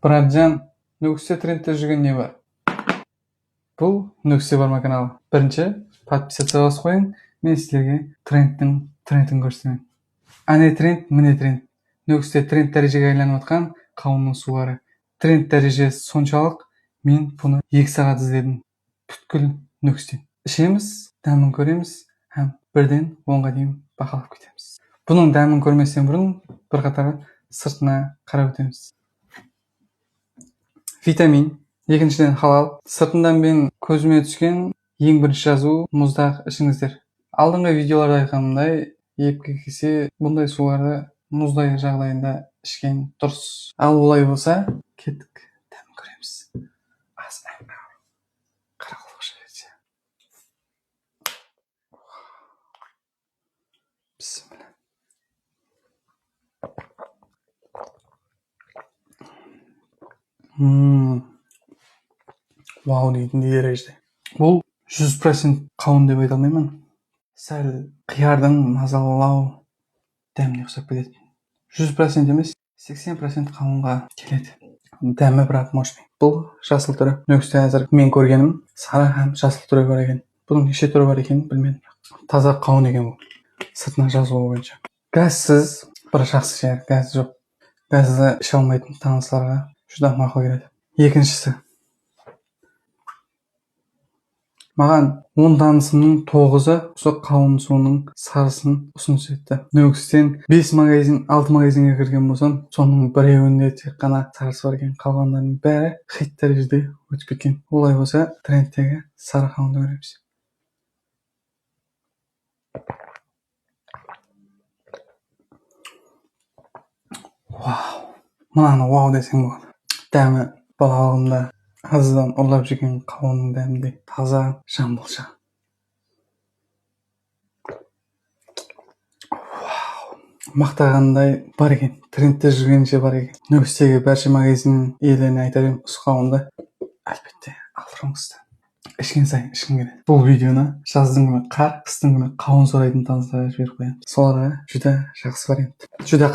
Muratjon, Nukusda trendda жүрген не бар? Бұл Nukusda барма каналы. Бірінші, подписаться басып қойың, мен сіздерге трендін көрсетемін. Ане тренд, міне тренд. Nukusda тренд дәрежеге айланып жатқан қауынның сулары. Тренд дәрежесі соншалық, мен бұны 2 сағат іздедім. Бүткіл Nukusден. Ішеміз, дәмін көреміз, һәм бірден 10-ға дейін бақылап кетеміз. Бұның дәмін көрместен бұрын бірқатар сыртына қарап өтеміз. Витамин, екіншіден халал. Сыртынан мен көзіме түскен ең бірінші жазу мұздақ ішіңіздер. Алдыңғы видеоларда айтқанымдай, епке келсе бұндай суларды мұздай жағдайында ішкен дұрыс. Ал олай болса, кеттік, дәмін көреміз. Қарақұлықша берсе. Бісміллә. Вау дейтін дәрежеде. Бұл 100% қауын деп айта алмаймын. Сәл қиярдың мазалау дәміне ұқсап кетеді. 100% емес, 80% қауынға келеді. Дәмі бірақ мощный. Бұл жасыл түрі. Nukusда әзір мен көргенім сары һәм жасыл түрі бар екен. Бұның неше түрі бар екенін білмедім. Таза қауын екен бұл. Сыртына жазуы бойынша. Газсыз бір жақсы жер, газ жоқ. Газды іше алмайтын таныстарға жүдә мақұл келеді. Екіншісі. Маған 10 танысымның 9-ы осы қауын суының сарысын ұсыныс етті. Nukusден 5 магазин, 6 магазинге кірген болсам, соның біреуінде тек қана сарысы бар екен. Қалғандарының бәрі хит дәрежеде өтіп кеткен. Олай болса, трендтегі сары қауынды көреміз. Вау. Мынаны вау десең болады. Дәмі балалығымда азыдан ұрлап жүрген қауынның дәмінде таза жамбылша. Вау. Мақтағандай бар екен. Трендте жүргенше бар екен. Nukusдегі бәрші магазиннің иелеріне айтар едім, осы қауынды әлбетте алдырыңыздар. Ішкен сайын ішкім келеді. Бұл видеоны жаздың күні қар, қыстың күні қауын сұрайтын таныстарға жіберіп қоямын. Соларға жүдә жақсы вариант. Жүдә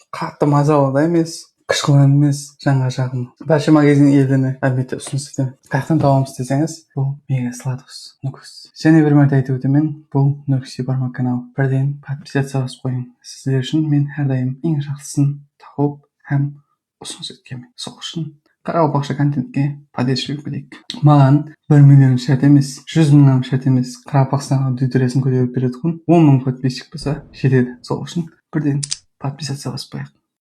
қатты мазалы да емес, қышқылы емес, жанға жағым. Бәрші магазин иелеріне әлбетте ұсыныс етемін. Қаяқтан табамыз десеңіз, бұл Мега Сладус Nukus. Және бір мәрте айтып өтемін, бұл Nukusda барма канал. Бірден подписаться басып қойың. Сіздер үшін мен әрдайым ең жақсысын тауып һәм ұсыныс еткенмін. Сол үшін қарақалпақша контентке поддерживать етейік. Маған 1 миллион шарт емес, 100 мыңнан шарт емес, Қарақалпақстанға аудиториясын көтеріп береді ғой. 10 мың подписчик болса жетеді. Сол үшін бірден подписаться басып қояйық.